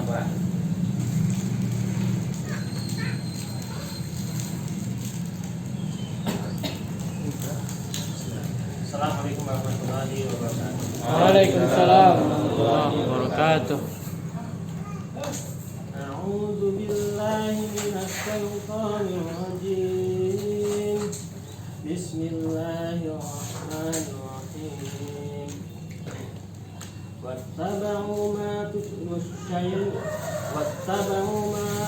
laporan. Assalamualaikum warahmatullahi wabarakatuh. Waalaikumsalam warahmatullahi wabarakatuh. A'udzu billahi minasy syaithanir rajim. Bismillahirrahmanirrahim. Wattaba'u ma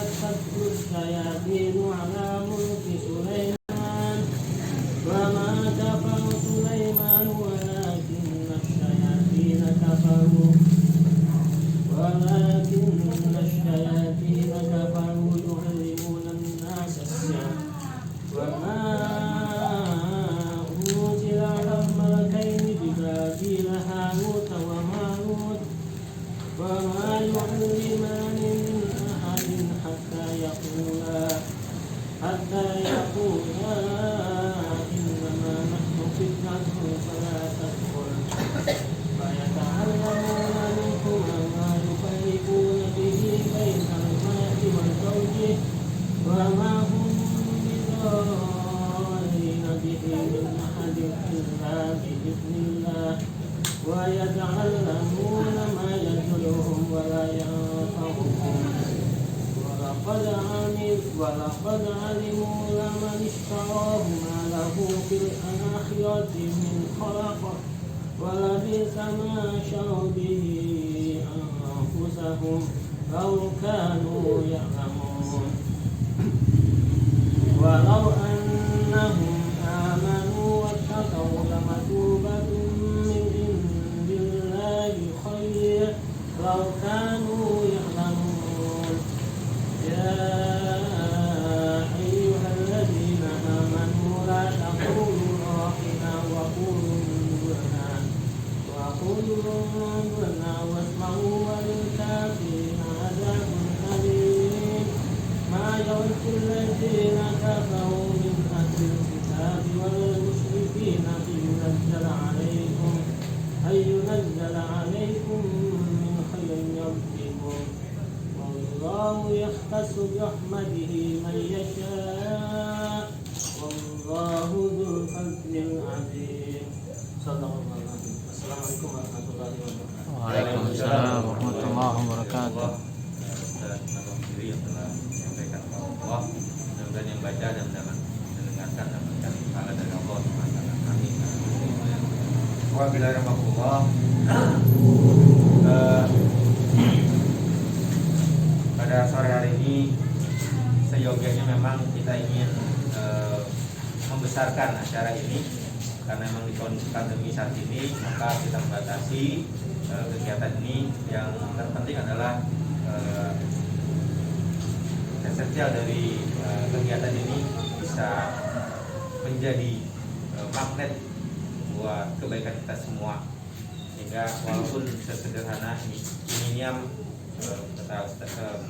tatlu syayatin 'ala mulki Sulaiman wa ma kafara Sulaiman walakinna asy-syayatin kafaru yu'allimuna an-nasa as-sihr wa ma unzila 'ala al-malakaini bi Babil Harut wa Marut wa ma yu'allimani min ahadin hatta yaqula innama nahnu fitnatun fala takfur fayata'allamuna minhuma ma yufarriquna bihi bainal mar'i wa zawjihi wa ma hum bidarrina bihi min ahadin illa bi'idhnillah wa yata'allamuna ma yadurruhum wa la yanfa'uhum ولقد علموا لمن اشتراه ما له في الآخرة من خلق ولبئس ما شروا به أنفسهم لو كانوا يعلمون ولو أنهم آمنوا واتقوا لمثوبة من عند الله خير لو كانوا يعلمون يا أيها الذين آمنوا لا تقولوا راعنا وقولوا انظرنا واسمعوا وللكافرين عذاب أليم ما يود الذين كفروا من أهل الكتاب والمشركين أن ينزل عليكم من خير ربكم والله يختص برحمته من يشاء والله ذو الفضل العظيم. صدق الله العظيم. Assalamualaikum warahmatullahi wabarakatuh. Waalaikumsalam warahmatullahi wabarakatuh. Diri yang telah menyampaikan kepada Allah, dan yang baca dan mendengarkan dan mencari pahala dari Allah Subhanahu wa taala. Amin. Wabillahi rahmatullah. Pada sore hari ini seyogianya memang kita ingin membesarkan acara ini karena memang di kondisi pandemi saat ini, maka kita membatasi kegiatan ini. Yang terpenting adalah esensial dari kegiatan ini bisa menjadi magnet buat kebaikan kita semua, sehingga walaupun sesederhana minimum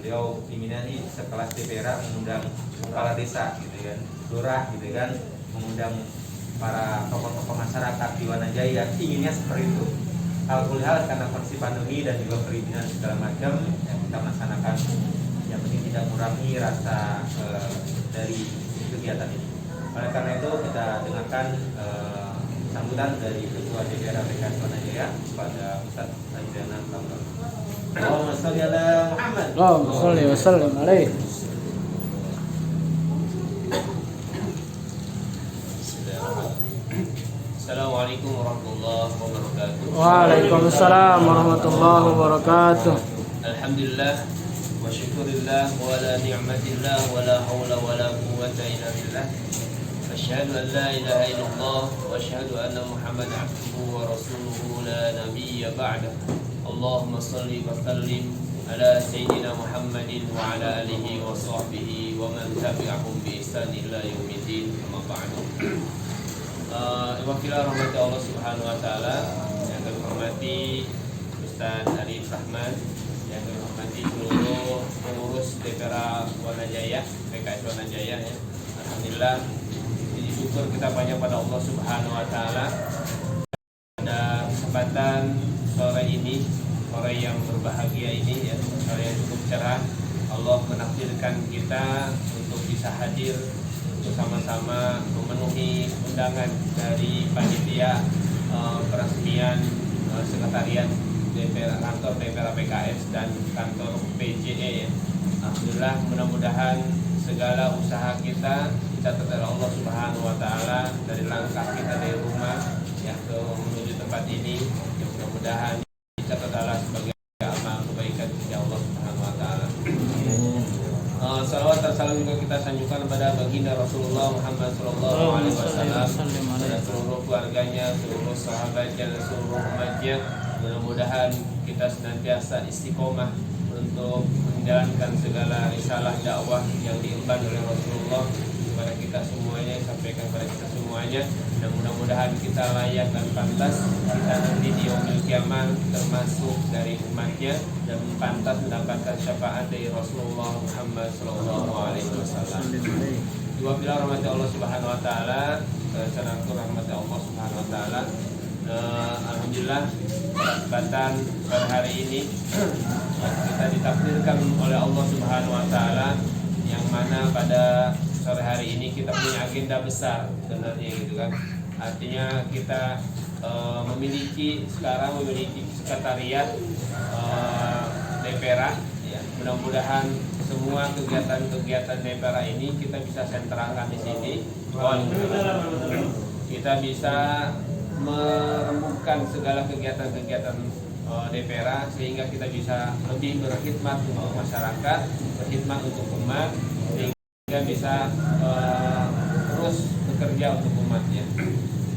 beliau pimpinan ini sekelas DPRA mengundang kepala desa gitu kan, lurah gitu kan, mengundang para tokoh-tokoh masyarakat di Wanajaya, inginnya seperti itu. Alhamdulillah karena kondisi pandemi dan juga perizinan segala macam yang kita melaksanakan, yang penting tidak mengurangi rasa dari kegiatan ini. Oleh karena itu kita dengarkan sambutan dari Ketua DPR PKS Wanajaya kepada Ustaz Aidana Kamil. Allahumma sholli ala Muhammad. Allahumma sholli wa sallim alaihi. Assalamualaikum warahmatullahi wabarakatuh. Waalaikumsalam warahmatullahi wabarakatuh. Alhamdulillah wa syukurillah wa la ni'matillah wa la hawla wa la quwwata illa billah. Asyhadu an la ilaha illallah wa asyhadu anna Muhammadan abduhu wa rasuluhu la nabiyya ba'da. Allahumma shalli wa sallim ala sayyidina Muhammadin wa ala alihi wa sahbihi wa man tabi'ahum bi ihsan ila yaumiddin. Amma ba'du. Wakilah rahmati Allah Subhanahu wa taala, yang kami hormati Ustaz Arif Rahman, yang kami hormati seluruh pengurus DPRA Wanajaya, PKS Wanajaya ya. Alhamdulillah, puji syukur kita banyak pada Allah Subhanahu wa taala pada kesempatan sore sore yang berbahagia ini, ya, sore yang cukup cerah. Allah menakdirkan kita untuk bisa hadir untuk sama-sama memenuhi undangan dari panitia peresmian sekretariat DPR, kantor DPR PKS dan kantor PJE, ya. Alhamdulillah, mudah-mudahan segala usaha kita dicatat oleh Allah Subhanahu wa taala, dari langkah kita dari rumah ya ke menuju tempat ini, ya, mudah-mudahan dicatat Allah sebagai amal kebaikan dari Allah Subhanahu wa taala. Salawat dan salam juga kita sanjungkan kepada baginda Rasulullah Muhammad sallallahu alaihi wasallam, dan seluruh keluarganya, seluruh sahabatnya dan seluruh umatnya. Mudah-mudahan kita senantiasa istiqomah untuk menjalankan segala risalah dakwah yang diemban oleh Rasulullah kepada kita semuanya, sampaikan kepada kita semuanya, dan mudah-mudahan kita layak dan pantas kita nanti di yaumil kiamat termasuk dari umatnya dan pantas mendapatkan syafaat dari Rasulullah Muhammad sallallahu alaihi wasallam. Dua bila rahmat Allah Subhanahu wa taala, sanangku rahmat Allah Subhanahu wa taala. Alhamdulillah, kesempatan pada hari ini kita ditakdirkan oleh Allah Subhanahu wa taala, yang mana pada sore hari ini kita punya agenda besar sebenarnya, gitu kan. Artinya kita memiliki sekretariat DPR, ya. Mudah-mudahan semua kegiatan-kegiatan DPR ini kita bisa sentralkan di sini. Kita bisa merembukan segala kegiatan-kegiatan DPR, sehingga kita bisa lebih berkhidmat untuk masyarakat, berkhidmat untuk umat, sehingga bisa terus bekerja untuk umatnya.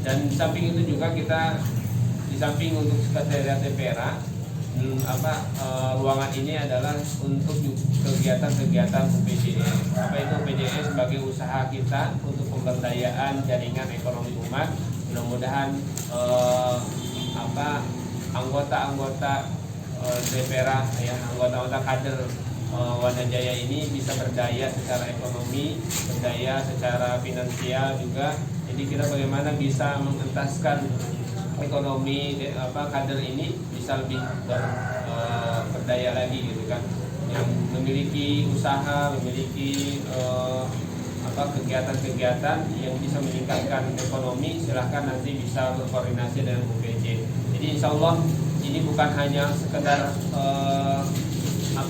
Dan di samping itu juga kita, di samping untuk sekretariat DPR, ruangan ini adalah untuk kegiatan-kegiatan UPJE. Apa itu UPJE? Sebagai usaha kita untuk pemberdayaan jaringan ekonomi umat. Mudah-mudahan anggota-anggota DPR, ya, anggota-anggota kader Wanajaya ini bisa berdaya secara ekonomi, berdaya secara finansial juga. Jadi kita bagaimana bisa mengentaskan ekonomi kader ini bisa lebih berdaya lagi, gitu kan. Yang memiliki usaha, memiliki kegiatan-kegiatan yang bisa meningkatkan ekonomi, silahkan nanti bisa berkoordinasi dengan UPJ. Jadi insya Allah ini bukan hanya sekedar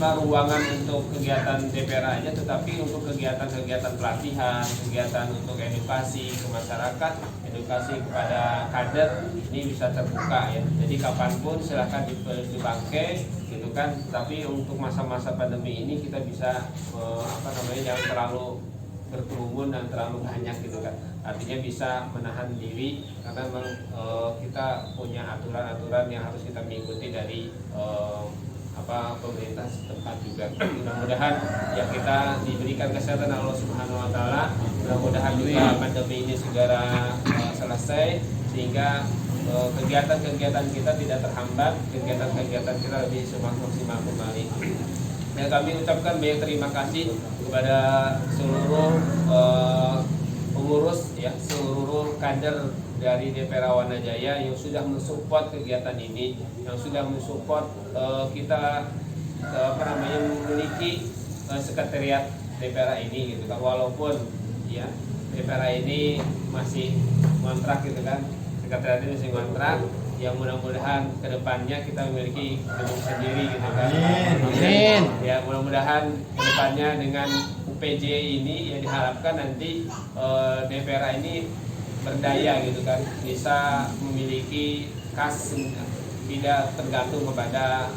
ruangan untuk kegiatan DPR aja, tetapi untuk kegiatan-kegiatan pelatihan, kegiatan untuk edukasi ke masyarakat, edukasi kepada kader, ini bisa terbuka, ya. Jadi kapanpun silahkan dipakai, gitu kan. Tapi untuk masa-masa pandemi ini kita bisa jangan terlalu berkerumun dan terlalu banyak, gitu kan. Artinya bisa menahan diri, karena memang kita punya aturan-aturan yang harus kita mengikuti dari pemerintah setempat juga. Mudah-mudahan ya kita diberikan kesehatan Allah Subhanahu wa taala. Mudah-mudahan juga pandemi ini segera selesai, sehingga kegiatan-kegiatan kita tidak terhambat, kegiatan-kegiatan kita lebih maksimal kembali. Dan kami ucapkan banyak terima kasih kepada seluruh pengurus, ya, seluruh kader dari DPR Wanajaya yang sudah mensupport kegiatan ini, yang sudah mensupport kita memiliki sekretariat DPR ini, gitu kan. Walaupun ya DPR ini masih kontrak, gitu kan, sekretariat ini masih kontrak, yang mudah-mudahan kedepannya kita memiliki gedung sendiri, gitu kan. Amin. Ya, mudah-mudahan kedepannya dengan UPJ ini ya diharapkan nanti DPR ini berdaya, gitu kan, bisa memiliki kas, tidak tergantung kepada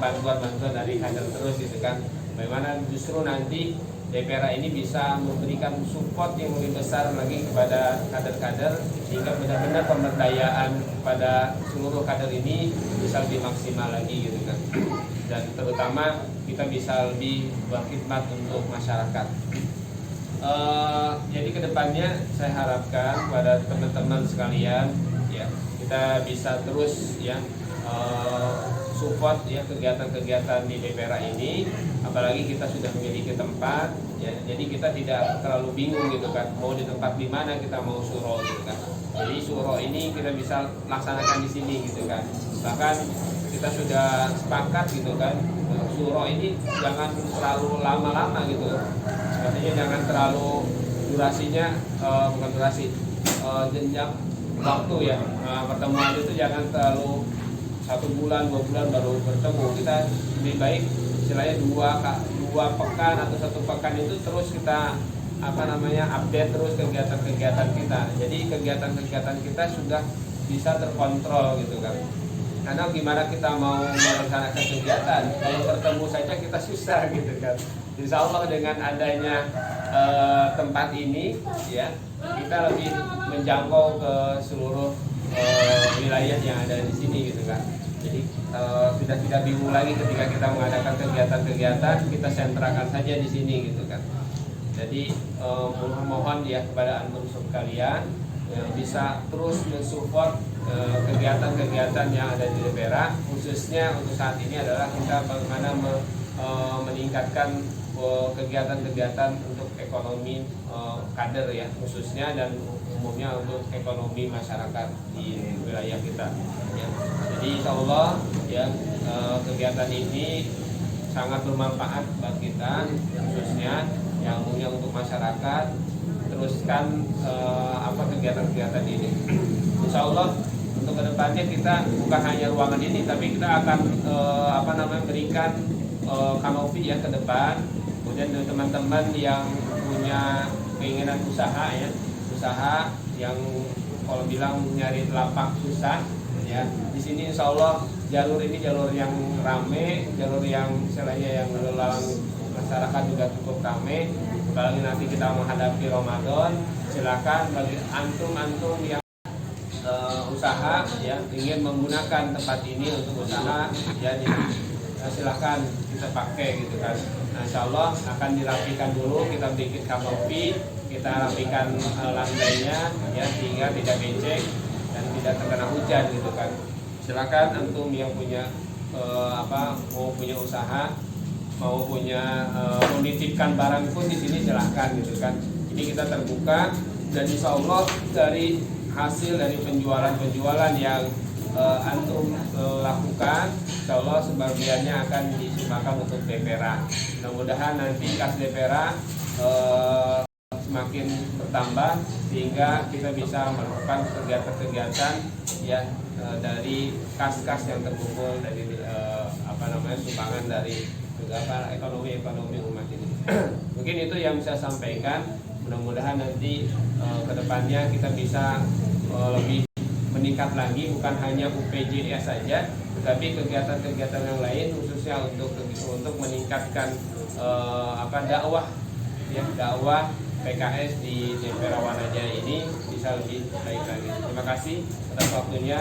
bantuan-bantuan dari kader terus, gitu kan. Bagaimana justru nanti DPR ini bisa memberikan support yang lebih besar lagi kepada kader-kader, sehingga benar-benar pemberdayaan pada seluruh kader ini bisa lebih maksimal lagi, gitu kan. Dan terutama kita bisa lebih berkhidmat untuk masyarakat. Jadi kedepannya saya harapkan kepada teman-teman sekalian, ya, kita bisa terus, ya, support, ya, kegiatan-kegiatan di DPR ini. Apalagi kita sudah memiliki tempat, ya, jadi kita tidak terlalu bingung, gitu kan, mau di tempat di mana kita mau syuro, gitu kan. Jadi syuro ini kita bisa laksanakan di sini, gitu kan. Bahkan kita sudah sepakat gitu kan, syuro ini jangan terlalu lama-lama gitu, artinya jangan terlalu durasinya bukan durasi, jenjang waktu ya, pertemuan itu jangan terlalu 1 bulan 2 bulan baru bertemu. Kita lebih baik istilahnya 2 pekan atau 1 pekan itu terus kita update terus kegiatan-kegiatan kita. Jadi kegiatan-kegiatan kita sudah bisa terkontrol gitu kan. Karena gimana kita mau melaksanakan kegiatan kalau bertemu saja kita susah gitu kan. Insya Allah dengan adanya tempat ini ya, kita lebih menjangkau ke seluruh wilayah yang ada di sini gitu kan. Jadi sudah tidak bingung lagi ketika kita mengadakan kegiatan-kegiatan, kita sentrakan saja di sini gitu kan. Jadi mohon ya kepada antum sekalian yang bisa terus mensupport kegiatan-kegiatan yang ada di DPRA, khususnya untuk saat ini adalah kita bagaimana meningkatkan kegiatan-kegiatan untuk ekonomi kader ya khususnya, dan umumnya untuk ekonomi masyarakat di wilayah kita ya. Jadi insya Allah ya kegiatan ini sangat bermanfaat bagi kita khususnya yang umumnya untuk masyarakat. Teruskan kegiatan-kegiatan ini. Insya Allah untuk kedepannya kita bukan hanya ruangan ini, tapi kita akan berikan kanopi ya ke depan. Kemudian teman-teman yang punya keinginan usaha yang kalau bilang nyari lapak susah ya, di sini insya Allah jalur ini jalur yang rame, jalur yang istilahnya yang lalang masyarakat juga cukup rame. Apalagi nanti kita menghadapi Ramadan, silakan bagi antum yang usaha ya ingin menggunakan tempat ini untuk usaha ya, silakan kita pakai gitu kan. Nah, insya Allah akan dirapikan dulu, kita bikin kanopi, kita rapikan lantainya ya sehingga tidak becek dan tidak terkena hujan gitu kan. Silakan antum yang punya mau punya usaha, mau punya menitipkan barang pun di sini silahkan gitu kan. Ini kita terbuka dan insya Allah dari hasil dari penjualan yang antum lakukan, insya Allah sebagiannya akan disumbangkan untuk DPRA. Mudah-mudahan nanti kas DPRA semakin bertambah sehingga kita bisa melakukan kegiatan-kegiatan ya dari kas-kas yang terkumpul dari sumbangan dari ekonomi umat ini. Mungkin itu yang saya sampaikan. Mudah-mudahan nanti kedepannya kita bisa lebih meningkat lagi, bukan hanya UPJS saja, tetapi kegiatan-kegiatan yang lain khususnya untuk meningkatkan dakwah PKS di DPRA Wanajaya ini bisa lebih baik lagi. Terima kasih atas waktunya.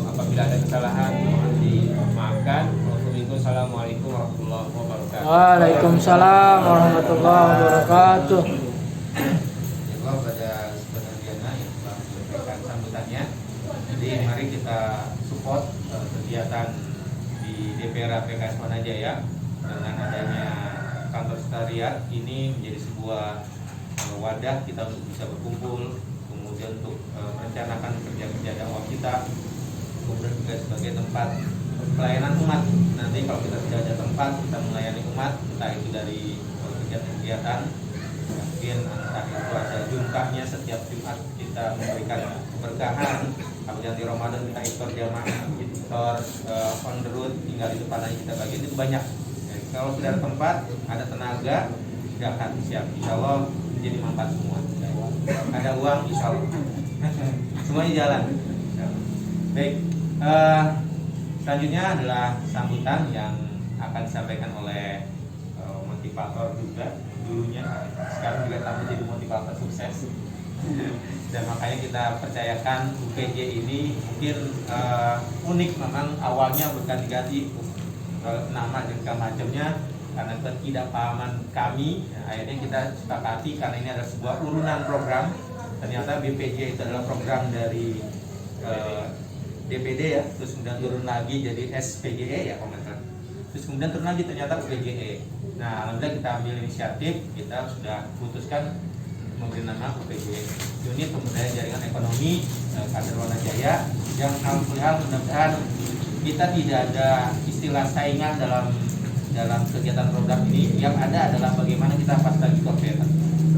Apabila ada kesalahan mohon dimaafkan. Wassalamualaikum warahmatullahi wabarakatuh. Waalaikumsalam warahmatullahi wabarakatuh. Pada Diana yang telah memberikan sambutannya. Jadi mari kita support kegiatan di DPRA PKS Wanajaya dengan adanya kantor sekretariat ini menjadi sebuah wadah kita untuk bisa berkumpul, kemudian untuk merencanakan kerja-kerja dakwah kita, kemudian juga sebagai tempat pelayanan umat. Nanti kalau kita tidak ada tempat kita melayani umat, entah itu dari kegiatan-kegiatan, mungkin entah itu ada jumpanya setiap Jumat kita memberikan keberkahan, apabila di Ramadan kita iftar jamaah, iftar on the road, tinggal di depan aja kita bagi, itu banyak. Jadi, kalau sudah ada tempat, ada tenaga, silakan siap, insya Allah jadi manfaat semua. Ada uang, insya Allah semuanya jalan. Baik, selanjutnya adalah sambutan yang akan disampaikan oleh motivator juga dulunya, sekarang juga tampil jadi motivator sukses. Dan makanya kita percayakan UPJ ini mungkin unik, memang awalnya berganti-ganti nama dan segala macamnya karena ketidakpahaman kami. Akhirnya kita sepakati karena ini adalah sebuah urunan program. Ternyata BPJ itu adalah program dari DPD ya, terus kemudian turun lagi jadi SPGE ya komentar. Terus kemudian turun lagi ternyata UPJE. Nah, alhamdulillah kita ambil inisiatif, kita sudah putuskan memberi nama UPJE, Unit Pemberdayaan Jaringan Ekonomi Kader Wanajaya, yang alhamdulillah mudah-mudahan kita tidak ada istilah saingan dalam kegiatan program ini. Yang ada adalah bagaimana kita pas lagi konferensi.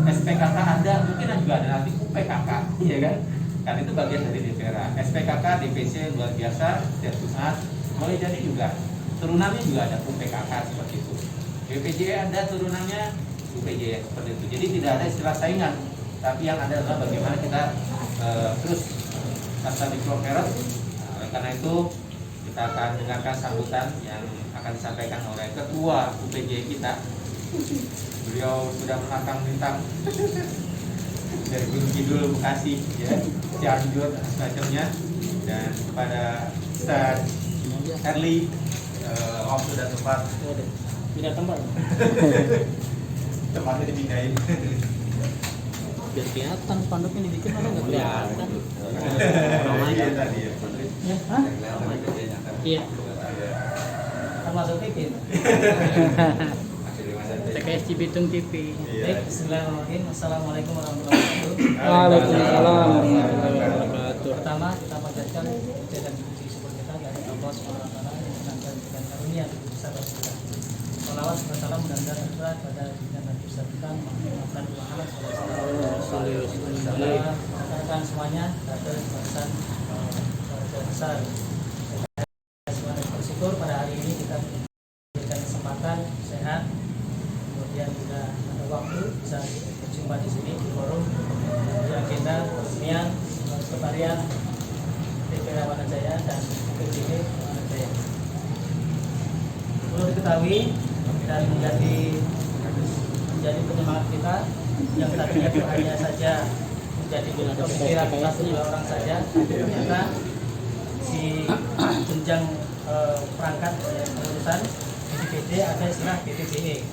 SPKK ada, mungkin juga ada nanti UPKK, ya kan? Karena itu bagian dari DPRA. SPKK, DPC luar biasa, setiap pusat. Boleh jadi juga turunannya juga ada UPKK seperti itu. BPJS ada turunannya UPJS seperti itu. Jadi tidak ada istilah saingan, tapi yang ada adalah bagaimana kita terus pasca di konferensi. Oleh karena itu kita akan dengarkan sambutan yang akan disampaikan oleh Ketua UPJ kita. Beliau sudah melangkang bintang dari Gunung Kidul, Bekasi, ya, Cianjur, semacamnya. Dan kepada Ustaz Erli, waktu dan tempat. Pindah tempat. Tempatnya dipindahin. Biar kelihatan panduknya dibikin mana nggak kelihatan. Iya tadi ya. Ya, hah? Iya. Termasuk TV. TKS Cibitung TV. Baik, bismillahirrahmanirrahim. Assalamualaikum warahmatullahi wabarakatuh. Waalaikumsalam warahmatullahi wabarakatuh. Pertama kita panjatkan puji dan puji syukur kita dari Allah Subhanahu wa taala yang menangkan dengan karunia besar kita. Salawat dan salam dan tercurah pada Nabi besar kita Muhammad sallallahu alaihi wasallam. Rekan semuanya, hadir pesan keluarga besar. Semuanya bersyukur pada hari ini kita diberikan kesempatan sehat, kemudian juga ada waktu bisa berjumpa di sini di forum di agenda peresmian sekretariat DPRA Wanajaya dan PJJ Wanajaya. Perlu diketahui dan menjadi penyemangat kita yang tadinya itu hanya saja menjadi pemikiran satu dua orang saja, ternyata si jenjang perangkat pengurusan di DPD ada istilah DPJE,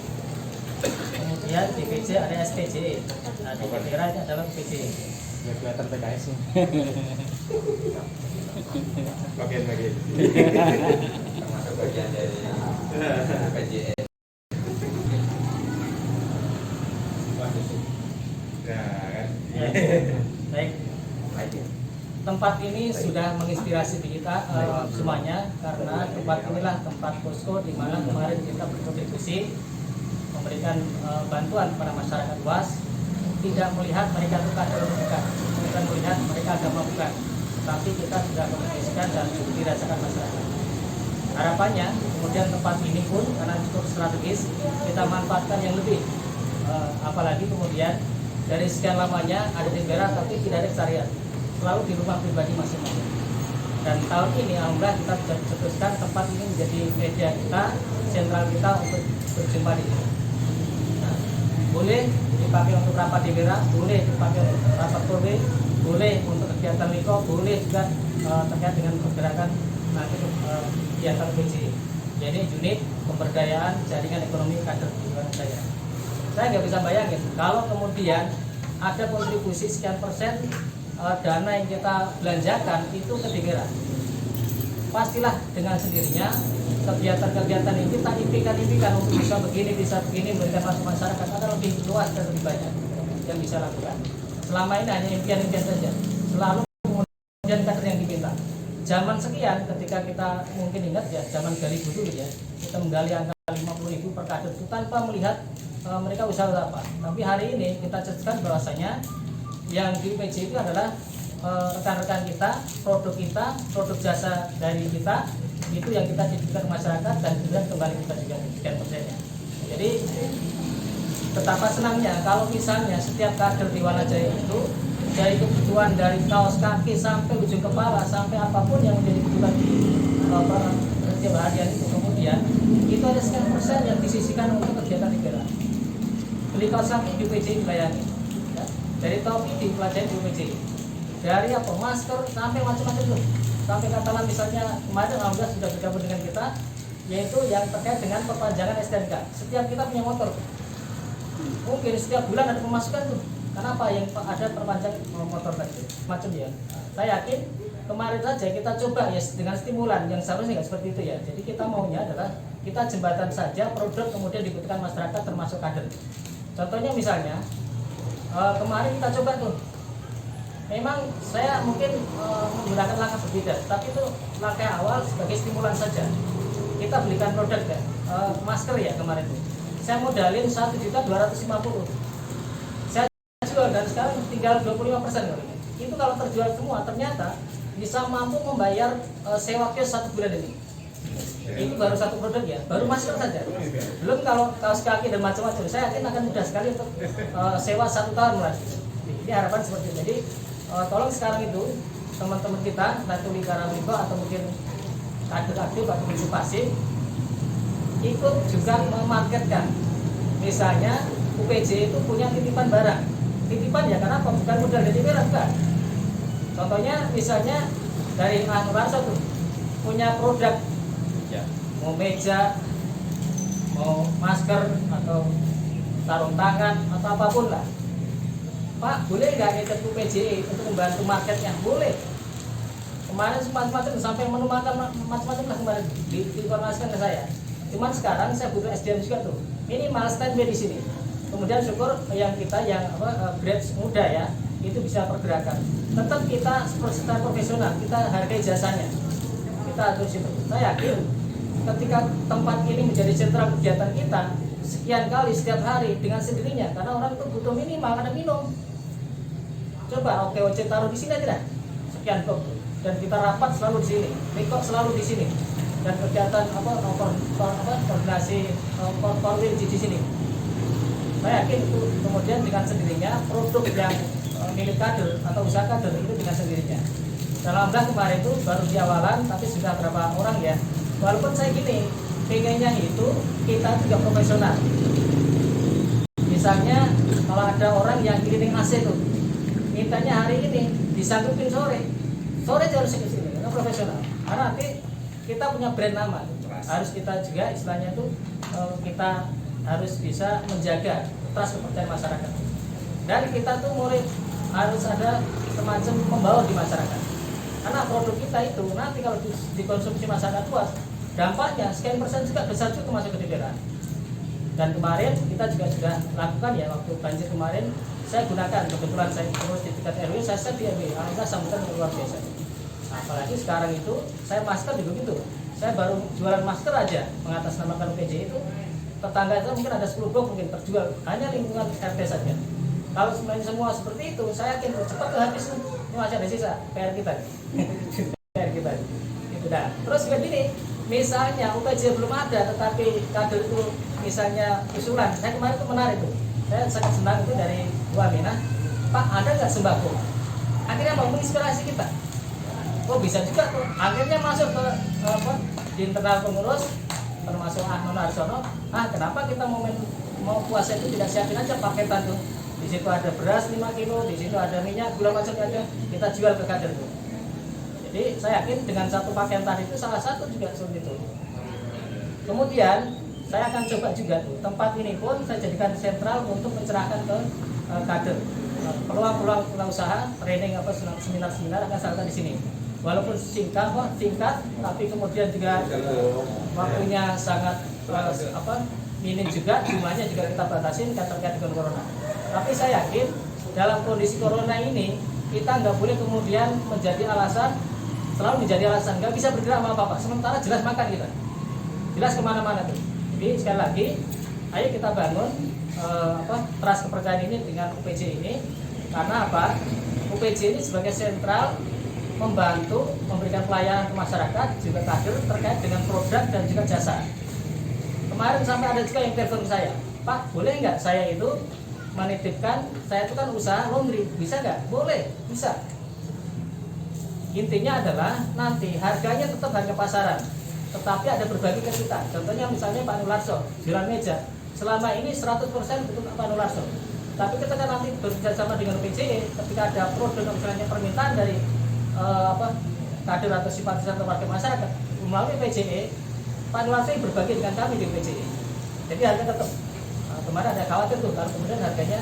kemudian DPC ada SPJE, nah di DPRA ini adalah PJE. Ya kelihatan PKS sih. Bagian-bagian. Termasuk bagian dari PJE. Baik. Tempat ini sudah menginspirasi kita semuanya, karena tempat inilah tempat posko di mana kemarin kita berkontribusi memberikan bantuan kepada masyarakat luas. Tidak melihat mereka itu kader bukan, bukan melihat mereka agama bukan, tapi kita sudah menginspirasikan dan dirasakan masyarakat. Harapannya kemudian tempat ini pun karena cukup strategis kita manfaatkan yang lebih, apalagi kemudian dari sekian lamanya ada di daerah tapi tidak ada keseharian, selalu di rumah pribadi masing-masing. Dan tahun ini alhamdulillah kita bisa cetuskan tempat ini menjadi media kita, sentral kita untuk berjumpa di sini. Nah, boleh dipakai untuk rapat di daerah, boleh dipakai untuk rapat korbe, boleh untuk kegiatan miko, boleh juga terkait dengan pergerakan nanti kegiatan PJ. Jadi unit pemberdayaan jaringan ekonomi kader di Wanajaya. Saya nggak bisa bayangin kalau kemudian ada kontribusi sekian persen dana yang kita belanjakan itu ke daerah. Pastilah dengan sendirinya kegiatan-kegiatan ini kita impikan untuk bisa begini memberikan masuk masyarakat akan lebih luas dan lebih banyak yang bisa lakukan. Selama ini hanya impian-impian saja, selalu kemudian kader yang diminta. Zaman sekian ketika kita mungkin ingat ya, zaman gali dulu ya, kita menggali angka 50.000 per kader itu tanpa melihat mereka usaha apa. Tapi hari ini kita cetuskan bahwasanya yang di UPJ itu adalah rekan-rekan kita, produk jasa dari kita itu yang kita titipkan ke masyarakat dan kemudian kembali kita juga sekian persennya. Jadi betapa senangnya kalau misalnya setiap kader di Wanajaya itu dari kebutuhan dari kaos kaki sampai ujung kepala sampai apapun yang menjadi kebutuhan setiap harian itu, kemudian itu ada sekian persen yang disisihkan untuk kegiatan negara. Beli kaos kaki di UPJ dilayani, ya. Dari topi dipelajari di UPJ, dari apa masker sampai macam-macam tuh, sampai katakan misalnya kemarin alhamdulillah sudah bergabung dengan kita, yaitu yang terkait dengan perpanjangan STNK. Setiap kita punya motor, mungkin setiap bulan ada pemasukan tuh. Kenapa yang ada perpanjang motor tadi macam ya? Saya yakin kemarin saja kita coba ya dengan stimulan yang seharusnya nggak seperti itu ya. Jadi kita maunya adalah kita jembatan saja produk kemudian dibutuhkan masyarakat termasuk kader. Contohnya misalnya kemarin kita coba tuh memang saya mungkin menggunakan langkah berbeda, tapi itu langkah awal sebagai stimulan saja. Kita belikan produk ya, masker ya kemarin itu. Saya modalin 1.250.000. Saya jual dan sekarang tinggal 25% kalau ini. Itu kalau terjual semua ternyata bisa mampu membayar sewa kios 1 bulan ini. Itu baru satu produk ya, baru masker saja. Belum kalau kaos kaki dan macam-macam. Saya yakin akan mudah sekali untuk sewa 1 tahun lagi. Ini harapan seperti itu. Jadi tolong sekarang itu teman-teman kita, nanti lingkaran Miko atau mungkin aktif atau partisipasi ikut juga memarketkan. Misalnya UPJ itu punya titipan barang. Titipan ya karena apa? Bukan modal dari merah, bukan. Contohnya misalnya dari Anwarso tuh punya produk mau meja, mau masker atau sarung tangan atau apapun lah. Pak, boleh nggak nitip UPJ untuk membantu marketnya? Boleh. Kemarin macam-macam sampai menu makan macam-macam lah kemarin diinformasikan ke saya. Cuman sekarang saya butuh SDM juga tuh. Minimal standby di sini. Kemudian syukur yang kita yang grade muda ya itu bisa pergerakan. Tetap kita secara profesional, kita hargai jasanya. Kita atur situ. Saya yakin ketika tempat ini menjadi sentra kegiatan kita sekian kali setiap hari dengan sendirinya karena orang itu butuh minimal ada minum. Coba OKOC taruh di sini tidak? Sekian kok. Dan kita rapat selalu di sini, Miko selalu di sini, dan kegiatan koordinasi korwil di sini. Saya yakin itu kemudian dengan sendirinya produk yang milik kader atau usaha kader itu dengan sendirinya. Alhamdulillah kemarin itu baru di awalan, tapi sudah berapa orang ya. Walaupun saya gini, pengennya itu kita juga profesional. Misalnya kalau ada orang yang keliling AC tuh, mintanya hari ini disanggupin sore harus ke sini, karena profesional. Karena nanti kita punya brand nama, harus kita juga istilahnya itu kita harus bisa menjaga trust kepercayaan masyarakat. Dan kita tuh mulai harus ada semacam membawa di masyarakat. Karena produk kita itu nanti kalau dikonsumsi masyarakat luas, dampaknya sekian persen juga besar juga masuk ke daerah. Dan kemarin kita juga sudah lakukan ya waktu banjir kemarin, saya gunakan kebetulan saya terus di tingkat RW, saya set di RW, alhamdulillah sambutan luar biasa. Nah, apalagi sekarang itu saya masker juga gitu. Saya baru jualan masker aja mengatasnamakan UPJ itu, tetangga itu mungkin ada 10 box mungkin terjual hanya lingkungan RT saja. Kalau semuanya semua seperti itu, saya yakin cepat habis. Ini masih ada sisa PR kita. PR kita. Itu dah. Terus begini, misalnya UPJ belum ada, tetapi kader itu misalnya usulan. Saya kemarin itu menarik tuh. Saya sangat senang itu dari Bu Aminah. Pak, ada nggak sembako? Akhirnya mau menginspirasi kita. Oh bisa juga tuh. Akhirnya masuk ke di internal pengurus, termasuk Ahmad Arsono. Kenapa kita mau puasa itu tidak siapin aja paketan tuh? Di situ ada beras 5 kilo, di situ ada minyak, gula macam aja. Kita jual ke kader tuh. Jadi saya yakin dengan satu paketan itu salah satu juga seperti itu. Kemudian saya akan coba juga tuh tempat ini pun saya jadikan sentral untuk mencerahkan ke kader. Peluang-peluang usaha, training seminar-seminar akan saya lakukan di sini. Walaupun singkat, tapi kemudian juga waktunya sangat minim juga, jumlahnya juga kita batasin terkait dengan corona. Tapi saya yakin dalam kondisi corona ini kita nggak boleh kemudian selalu menjadi alasan nggak bisa bergerak apa-apa. Sementara jelas makan kita, jelas kemana-mana tuh. Jadi sekali lagi, ayo kita bangun trust kepercayaan ini dengan UPJ ini. Karena apa? UPJ ini sebagai sentral membantu memberikan pelayanan ke masyarakat juga kader terkait dengan produk dan juga jasa. Kemarin sampai ada juga yang telepon saya, Pak, boleh nggak saya itu menitipkan, saya itu kan usaha laundry, bisa nggak? Boleh, bisa. Intinya adalah nanti harganya tetap harga pasaran, tetapi ada berbagi ke kita. Contohnya misalnya Pak Nularso jualan meja, selama ini 100% untuk Pak Nularso. Tapi ketika nanti bekerjasama dengan UPJ, ketika ada produk misalnya permintaan dari kader atau simpatisan atau warga masyarakat melalui PJE, Pak Nularso berbagi dengan kami di PJE. Jadi harga tetap. Kemarin ada khawatir tuh kalau kemudian harganya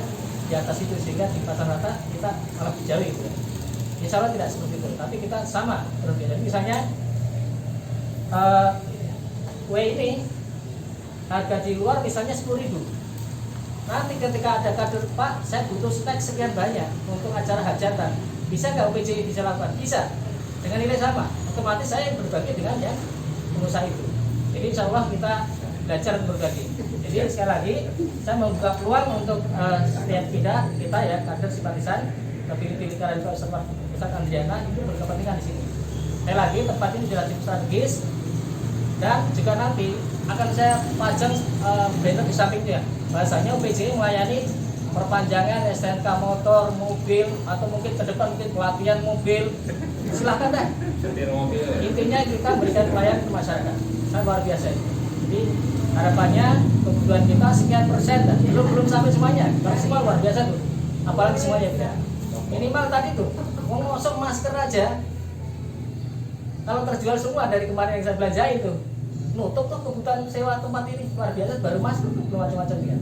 di atas itu sehingga di pasar rata kita malah jauh gitu. Insya Allah tidak seperti itu, tapi kita sama berbeda. Misalnya kue ini harga di luar misalnya 10.000. Nanti ketika ada kader, Pak, saya butuh stek sekian banyak untuk acara hajatan. Bisa nggak OPJ bisa lakukan? Bisa, dengan nilai sama. Otomatis saya berbagi dengan yang pengusaha itu. Jadi insya Allah kita belajar berbagi. Jadi sekali lagi saya membuka peluang untuk setiap kita ya kader simpatisan pilih-pilih karena juga Ustaz Andriana itu berkepentingan di sini. Sekali lagi tempat ini sudah cukup strategis dan juga nanti akan saya pajang banner di sampingnya. Bahasanya OPJ melayani perpanjangan STNK motor, mobil, atau mungkin ke depan mungkin pelatihan mobil. Silahkan deh. Intinya kita berikan pelayanan ke masyarakat. Sangat luar biasa ini. Jadi harapannya kebutuhan kita sekian persen dan belum sampai semuanya. Kalau semua luar biasa tuh. Apalagi semuanya ya. Minimal tadi tuh mau ngosok masker aja. Kalau terjual semua dari kemarin yang saya belanja itu, nutup tuh kebutuhan sewa tempat ini luar biasa, baru masker tuh belum macam-macam ya.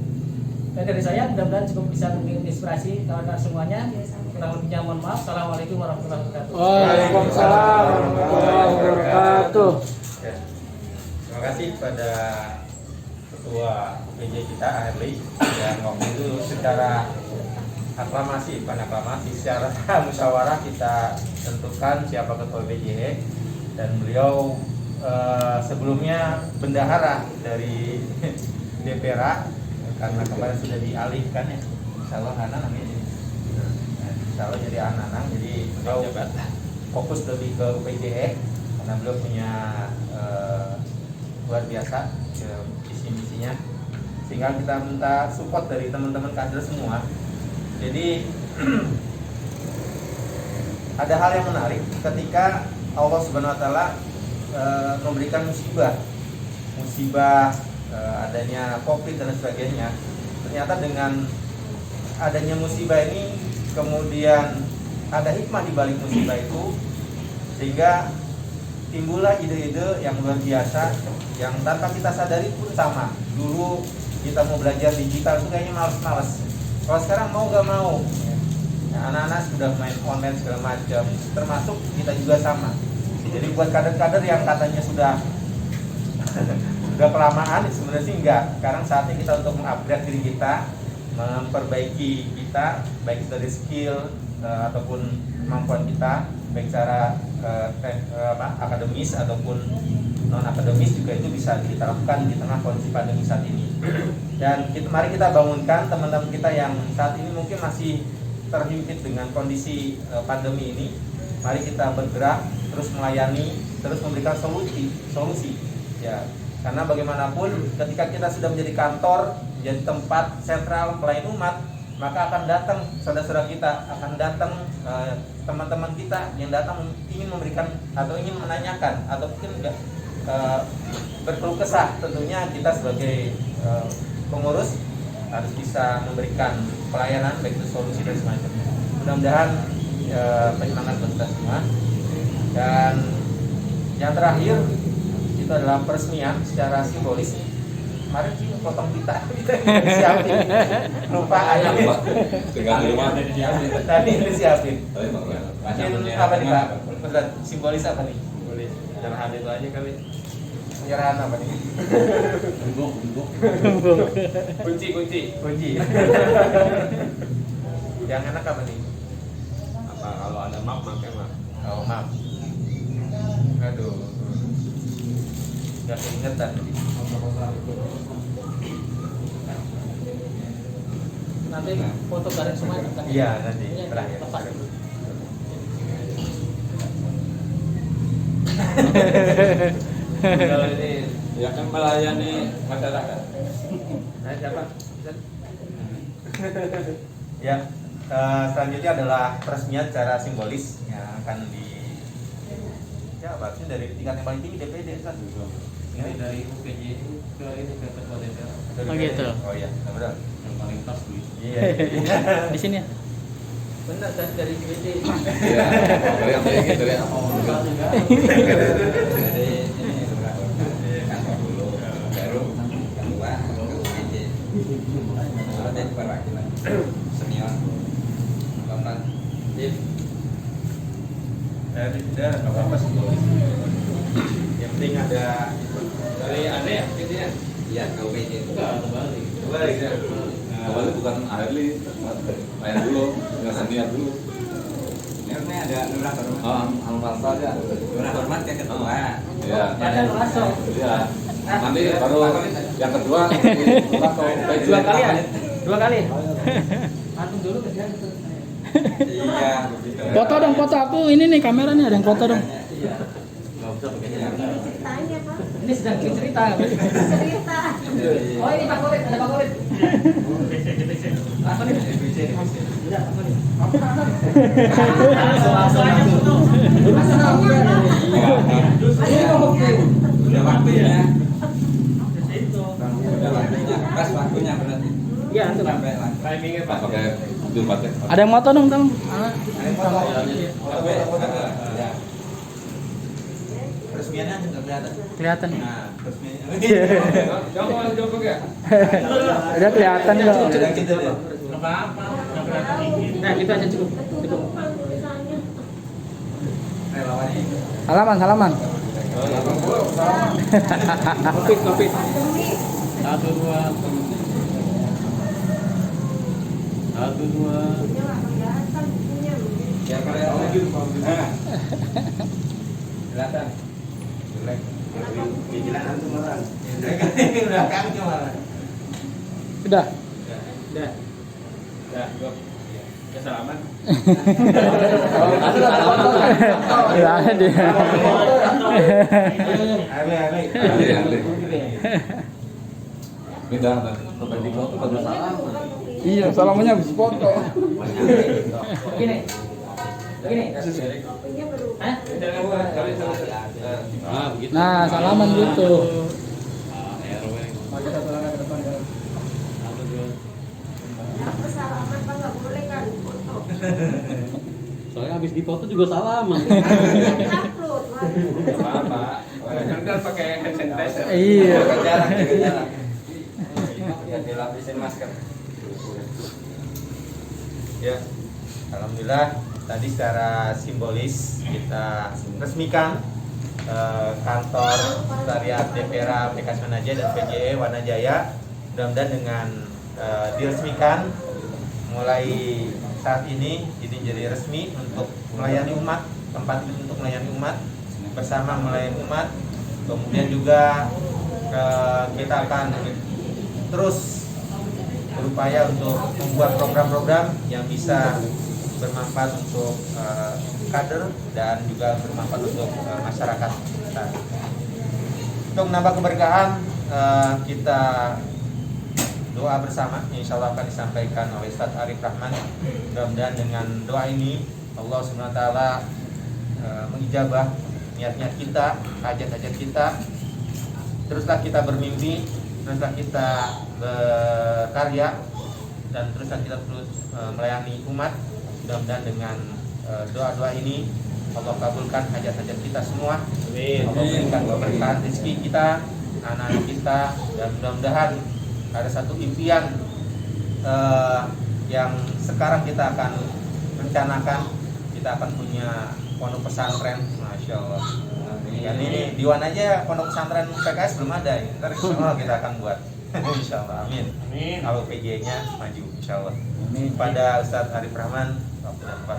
Dan dari saya mudah-mudahan cukup bisa menginspirasi kawan-kawan semuanya. Kurang lebihnya mohon maaf. Assalamualaikum warahmatullahi wabarakatuh. Waalaikumsalam warahmatullahi wabarakatuh. Ya. Terima kasih kepada Ketua PJ kita Airly yang waktu itu secara aklamasi, bukan aklamasi, secara musyawarah kita tentukan siapa Ketua PJ dan beliau sebelumnya bendahara dari DPRA karena kemarin sudah dialihkan ya. Insya Allah Anang ini. Insya Allah jadi Anang, jadi beliau fokus lebih ke UPJE karena beliau punya luar biasa visi-misinya, sehingga kita minta support dari teman-teman kader semua. Jadi ada hal yang menarik ketika Allah Subhanahu Wa Taala memberikan musibah adanya COVID dan sebagainya. Ternyata dengan adanya musibah ini kemudian ada hikmah di balik musibah itu, sehingga timbullah ide-ide yang luar biasa yang tanpa kita sadari pun sama. Dulu kita mau belajar digital itu kayaknya males-males. Kalau sekarang mau gak mau, ya, anak-anak sudah main online segala macam, termasuk kita juga sama. Jadi buat kader-kader yang katanya sudah kelamaan, sebenarnya sih enggak. Sekarang saatnya kita untuk mengupgrade diri kita, memperbaiki kita, baik dari skill ataupun kemampuan kita, baik secara akademis ataupun non akademis juga itu bisa kita lakukan di tengah kondisi pandemi saat ini. Dan mari kita bangunkan teman-teman kita yang saat ini mungkin masih terhimpit dengan kondisi pandemi ini. Mari kita bergerak, terus melayani, terus memberikan solusi. Ya, karena bagaimanapun ketika kita sudah menjadi kantor, menjadi tempat sentral pelayan umat, maka akan datang saudara-saudara kita, akan datang teman-teman kita yang datang ingin memberikan atau ingin menanyakan atau mungkin berkeluh kesah. Tentunya kita sebagai pengurus harus bisa memberikan pelayanan baik itu solusi dan semacamnya. Mudah-mudahan penyemangat buat kita semua. Dan yang terakhir itu adalah peresmian secara simbolis. Kemarin sih potong kita siapin, lupa aja. Tinggal di rumah. Tadi disiapin. Mungkin apa nih Pak? Ustaz, simbolis apa nih? Boleh penyerahan itu aja kali. Penyerahan apa nih? Kunci. Yang enak apa nih? Apa kalau ada map pakai map. Oh, map. Aduh. Gak keingetan nih. Nanti foto bareng semua kan? Iya, nanti terakhir. Tepat. Kalau ini Ya kan melayani masyarakat. Nah, siapa? Ya, selanjutnya adalah peresmian secara simbolis yang akan ya harusnya dari tingkat yang paling tinggi DPD kan. ini dari UPJ ke ini ke ketua DPR Oh, gitu. Oh iya, benar. yang paling pas tuh. Iya. Di sini ya. Benar kan dari DPD. Iya. Dari apa ya? Dari apa? Jadi ini kantor dulu, baru kedua ke UPJ. Ada perwakilan senior, bapak Dev. Dari tidak nggak apa-apa sih. Yang penting ada Dari aneh ya intinya. Iya ke UPJ. Enggak terbalik. balik ya. Kembali bukan Airly, lain dulu, nggak senior dulu. Ini ketuanya ada lurah hormat. Oh, Anwar saja. Lurah hormat yang ketua. Iya. Ada masuk. Iya. Nanti baru yang kedua Dua kali ya? Dua kali. Antum dulu ke dia. Iya, begitu. Foto dong, foto aku ini nih kamera nih, ada yang foto dong. Iya. Enggak usah begini. Ceritanya Pak. Ini sedang cerita. Cerita. Oh ini Pak Kolit, ada Pak Kolit. Pak Kolit. Iya, Pak Kolit. Langsung. Udah waktunya. Udah waktunya. Pas waktunya berarti. Iya, antum. Sampai langsung. Timingnya Pas Pak. pakai itu batik. Ada yang foto dong, Tang. Ya. Resmiannya nggak kelihatan. Kelihatan. Nah, resmiannya. Jongkok ya. Udah kelihatan kok. Udah gitu deh. Nah, gitu aja cukup. Cukup. Relawannya. Salaman, salaman. Covid. Satu dua. Satu dua. Ya kalau nah. Kelihatan. Jelek. Pikiran antum orang. Ini belakangnya malah. Udah. Udah. Ya, go. Ya, selamat. Udah ada dia. Minta sampai di foto pada salah. Iya, salamannya habis foto. Begini. Hah? Ah, begitu. Nah, salaman gitu. Maju satu langkah ke depan. Satu dua. Salaman Pak nggak boleh kan foto. Soalnya habis dipoto juga salaman. Upload. Apa-apa. Kan pakai hand sanitizer. Iya. Jaga jarak. Ya dilapisin masker. Ya, alhamdulillah tadi secara simbolis kita resmikan kantor Sekretariat DPRA PKS Wanajaya dan PJE Wanajaya. Mudah-mudahan dengan diresmikan mulai saat ini jadi resmi untuk melayani umat, tempat ini untuk melayani umat, bersama melayani umat. Kemudian juga kita akan terus berupaya untuk membuat program-program yang bisa bermanfaat untuk kader dan juga bermanfaat untuk masyarakat kita. Untuk menambah keberkahan, kita doa bersama yang insya Allah akan disampaikan oleh Ustaz Arif Rahman. Mudah-mudahan dengan doa ini Allah SWT mengijabah niat-niat kita, hajat-hajat kita. Teruslah kita bermimpi, teruslah kita berkarya, dan teruslah kita terus melayani umat. Mudah-mudahan dengan doa-doa ini Allah kabulkan hajat-hajat kita semua. Allah berikan keberkahan rezeki kita, anak-anak kita, dan mudah-mudahan ada satu impian yang sekarang kita akan rencanakan. Kita akan punya pondok pesantren, masya Allah. Dan ini di Wan aja pondok pesantren PKS belum ada. Ntar insya Allah kita akan buat. Insya Allah, amin. Kalau PJ-nya maju, insya Allah. Pada Ustaz Arif Rahman, waktu dan tempat.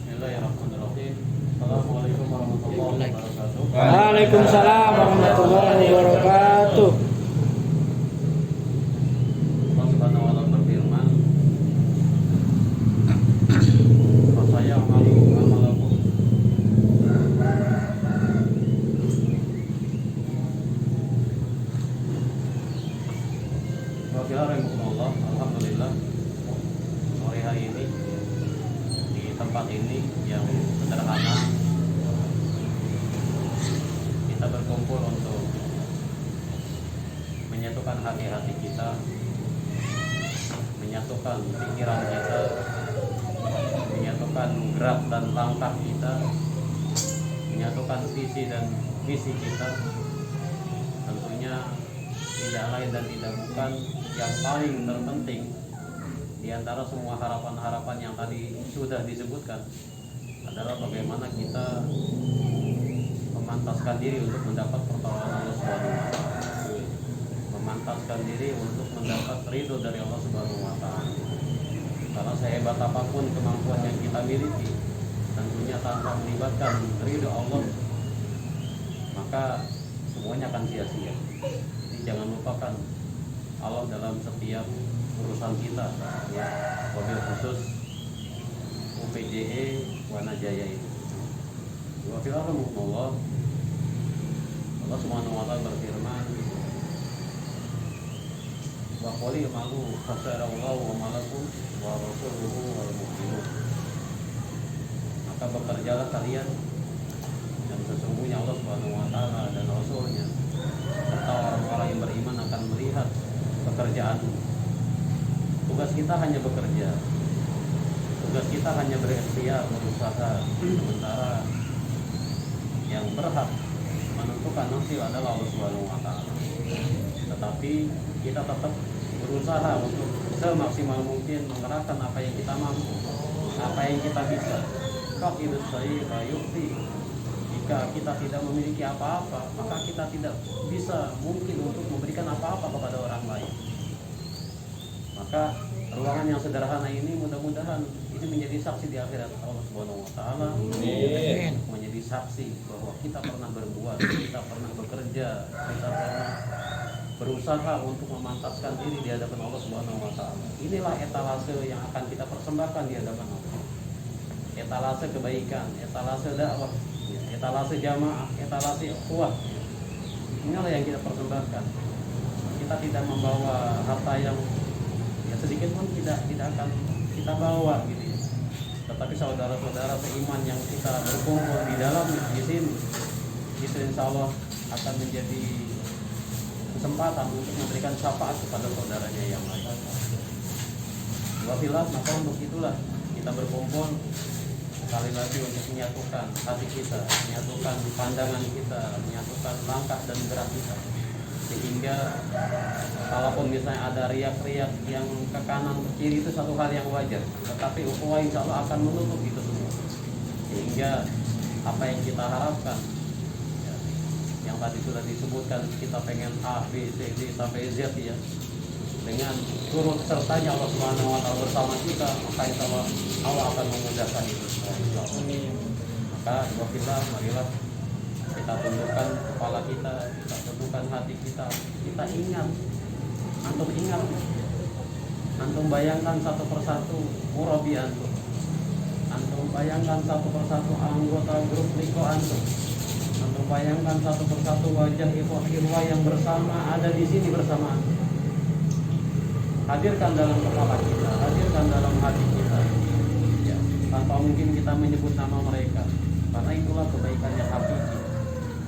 Bismillahirrahmanirrahim. Assalamualaikum warahmatullahi wabarakatuh. Waalaikumsalam warahmatullahi wabarakatuh. Allah Subhanahu wa taala berfirman, "Saya amalu amalakum." Bismillahirrahmanirrahim. Alhamdulillah, sore hari ini di tempat ini yang sederhana kita berkumpul untuk menyatukan hati-hati kita, menyatukan pikiran kita, menyatukan gerak dan langkah kita, menyatukan visi dan misi kita. Tentunya tidak lain dan tidak bukan yang paling terpenting di antara semua harapan-harapan yang tadi sudah disebutkan adalah bagaimana kita memantaskan diri untuk mendapat pertolongan Allah Subhanahu wa taala, memantaskan diri untuk mendapat ridho dari Allah Subhanahu wa taala. Karena sehebat apapun kemampuan yang kita miliki, tentunya tanpa melibatkan ridho Allah, maka semuanya akan sia-sia. Jadi jangan lupakan Allah dalam setiap urusan kita, ya, wabil khusus UPJE Wanajaya itu. Wa fil Allah Subhanahu wa ta'ala berfirman, wa qali ma'lu khasarallahu wa malakum wa rasuluhu wal mu'minun. Maka bekerjalah kalian, dan sesungguhnya Allah Subhanahu wa ta'ala dan Rasulnya serta orang-orang yang beriman akan melihat pekerjaanmu. Tugas kita hanya bekerja, tugas kita hanya berikhtiar, berusaha, sementara yang berhak menentukan hasil adalah Allah Subhanahu wa ta'ala. Tetapi kita tetap berusaha untuk semaksimal mungkin mengerahkan apa yang kita mampu, apa yang kita bisa. Faqidus sayfa yu'ti. Jika kita tidak memiliki apa-apa, maka kita tidak bisa mungkin untuk memberikan apa-apa kepada orang lain. Maka ruangan yang sederhana ini mudah-mudahan ini menjadi saksi di akhirat Allah Subhanahu wa ta'ala. Menjadi saksi bahwa kita pernah berbuat, kita pernah bekerja, kita pernah berusaha untuk memantaskan diri di hadapan Allah Subhanahu wa ta'ala. Inilah etalase yang akan kita persembahkan di hadapan Allah. Etalase kebaikan, etalase dakwah, etalase jamaah, etalase ukhuwah. Inilah yang kita persembahkan. Kita tidak membawa harta yang sedikit pun tidak akan kita bawa gitu ya. Tetapi saudara-saudara seiman yang kita berkumpul di dalam di sini, itu insya Allah akan menjadi kesempatan untuk memberikan syafaat kepada saudaranya yang lain. Wafilah, maka untuk itulah kita berkumpul sekali lagi untuk menyatukan hati kita, menyatukan pandangan kita, menyatukan langkah dan gerak kita. Sehingga kalaupun misalnya ada riak-riak yang ke kanan ke kiri itu satu hal yang wajar, tetapi ukhuwah insya Allah akan menutup itu semua. Sehingga apa yang kita harapkan, ya, yang tadi sudah disebutkan, kita pengen A, B, C, D sampai Z ya, dengan turut sertanya Allah Subhanahu wa ta'ala bersama kita, maka insya Allah akan memudahkan itu semua. Maka wabillah, marilah kita tundukkan kepala kita tundukkan hati kita ingat, antum bayangkan satu persatu murabi antum bayangkan satu persatu anggota grup Liko antum bayangkan satu persatu wajah ikhwah yang bersama ada di sini bersama antum. Hadirkan dalam kepala kita, hadirkan dalam hati kita, ya, tanpa mungkin kita menyebut nama mereka, karena itulah kebaikannya hakiki.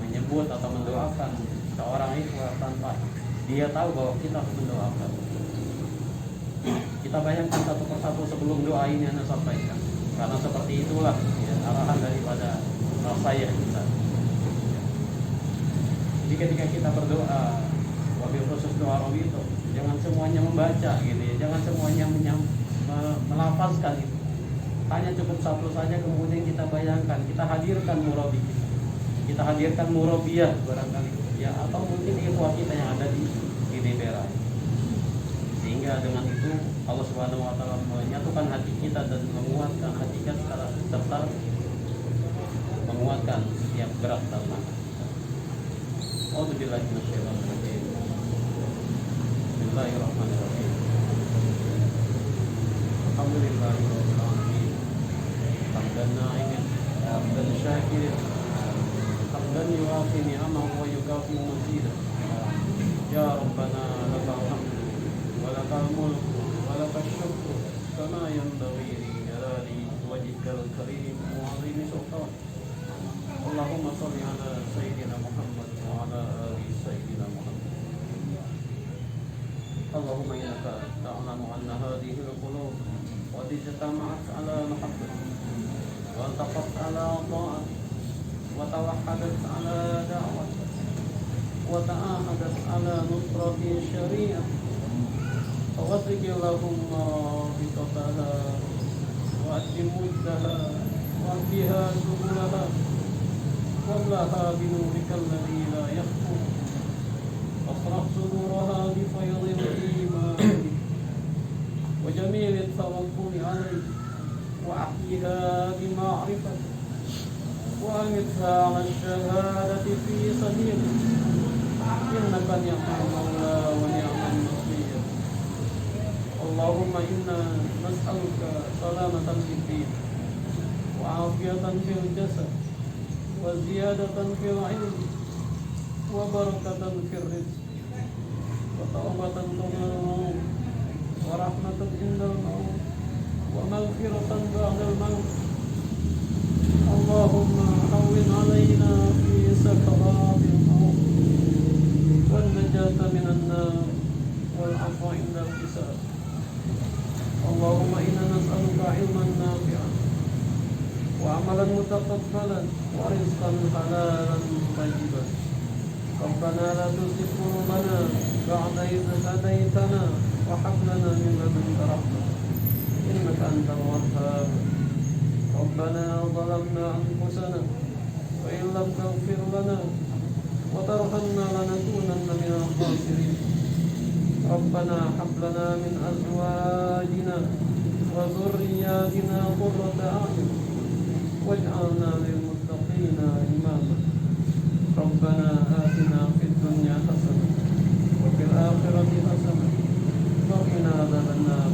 Menyebut atau mendoakan seorang ikhwah tanpa dia tahu bahwa kita mendoakan. Kita bayangkan satu persatu sebelum doa ini Anda sampaikan, karena seperti itulah ya, arahan daripada saya kita. Jadi ketika kita berdoa, wabil khusus doa itu, jangan semuanya membaca gitu ya, jangan semuanya melafazkan itu. Hanya cukup satu saja, kemudian kita bayangkan, kita hadirkan murabi kita hadirkan murabiyah barangkali ya, atau mungkin ikhwah kita yang ada di DPR. Sehingga dengan itu Allah Subhanahu wa ta'ala menyatukan hati kita dan menguatkan hati kita serta menguatkan setiap gerak dan langkah. A'udzubillahi minasyaitonir rajim. Bismillahirrahmanirrahim. Alhamdulillahirabbil alamin. Hamdan na'imin, hamdan syakirin, hamdan yuwafi ni'amahu wa yukafi mazidah. Ya Rabbana lakal hamdu wa lakal mulku wa lakal syukru kama yanbaghi li jalali wajhikal karim wa 'azimi sultan. Allahumma shalli ala sayyidina Muhammad wa ala ali sayyidina Muhammad. Allahumma innaka ta'lamu anna hadhihi al-qulub qad ijtama'at ala mahabbatik wa altaqat ala ta'atik wa tawahhadat ala da'watik wa ta'ahadat ala nusrati syariah. Fawasik Allahumma biqataha wa atim mujdaha wa biha subulaha واملأها بنورك الذي لا يخفو واصرف صدورها بفيض الإيمان وجميل التوكل عليه وأحيها بمعرفته وأمتها على الشهادة في سبيله إنك نعم المولى ونعم النصير. اللهم إنا نسألك سلامة في الدين وعافية في الجسد وزيادة في العلم وبركة في الرزق وتوبة قبل الموت ورحمة عند الموت ومغفرة بعد الموت. اللهم هون علينا في سكرات الموت والنجاة من النار والعفو عند الحساب. اللهم إنا نسألك علما نافعا وعملا متقبلا ورزقا حلالا طيبا. ربنا لا تزغ قلوبنا بعد إذ هديتنا وهب لنا من لدنك رحمة إنك أنت الوهاب. ربنا ظلمنا أنفسنا وإن لم تغفر لنا وترحمنا لنكونن من الخاسرين. ربنا هب لنا من أزواجنا وذرياتنا قرة أعين واجعلنا للمتقين إماما. ربنا آتنا في الدنيا حسنة وفي الآخرة حسنة وقنا عذاب النار.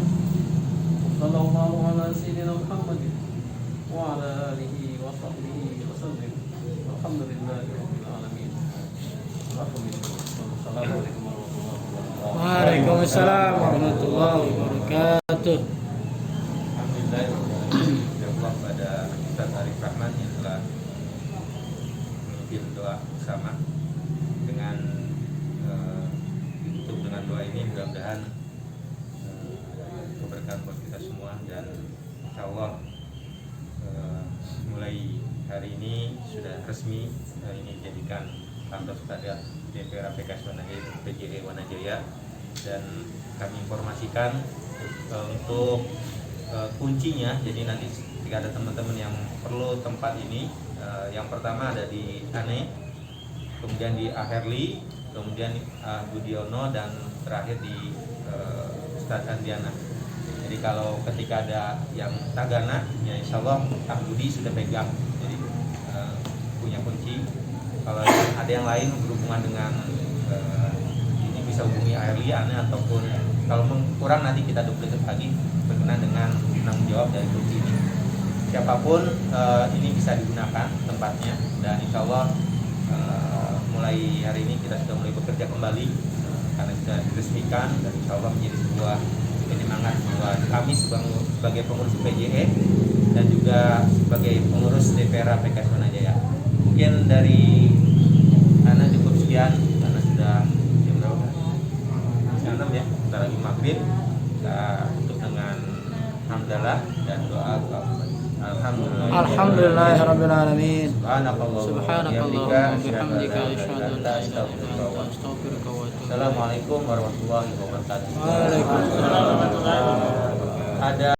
صلى الله على سيدنا محمد وعلى آله وصحبه وسلم. الحمد لله رب العالمين. السلام عليكم ورحمة الله وبركاته. Waalaikumsalam warahmatullahi wabarakatuh. Alhamdulillah Allah pada Ustaz Arif Rahman yang telah memimpin doa bersama dengan ditutup dengan doa ini. Mudah-mudahan keberkahan buat kita semua dan insya Allah mulai hari ini sudah resmi ini dijadikan kantor sekretariat DPR PKS PJE Wanajaya, dan kami informasikan untuk kuncinya. Jadi nanti jika ada teman-teman yang perlu tempat ini, yang pertama ada di Ane, kemudian di Aherli, kemudian Budiono, dan terakhir di Ustadz Andiana. Jadi kalau ketika ada yang Tagana, ya insya Allah Kang Budi sudah pegang, jadi punya kunci. Kalau ada yang lain berhubungan dengan ini bisa hubungi Aherli, Ane, ataupun kalau kurang nanti kita duplikasi lagi berkenaan dengan penanggung jawab dari kunci ini. Siapapun ini bisa digunakan tempatnya, dan insya Allah mulai hari ini kita sudah mulai bekerja kembali karena sudah diresmikan, dan insya Allah menjadi sebuah penyemangat buat kami sebagai pengurus PJE dan juga sebagai pengurus DPR PKS Wanajaya. Mungkin dari Ana cukup sekian karena sudah jam berapa? Jam 6 ya, sebentar lagi maghrib. Kita tutup dengan hamdalah dan doa. Alhamdulillahirabbil alamin. Subhanakallahumma wa bihamdika asyhadu an la ilaha illa anta astaghfiruka wa atubu ilaik. Assalamualaikum warahmatullahi wabarakatuh. Waalaikumsalam warahmatullahi wabarakatuh. Ada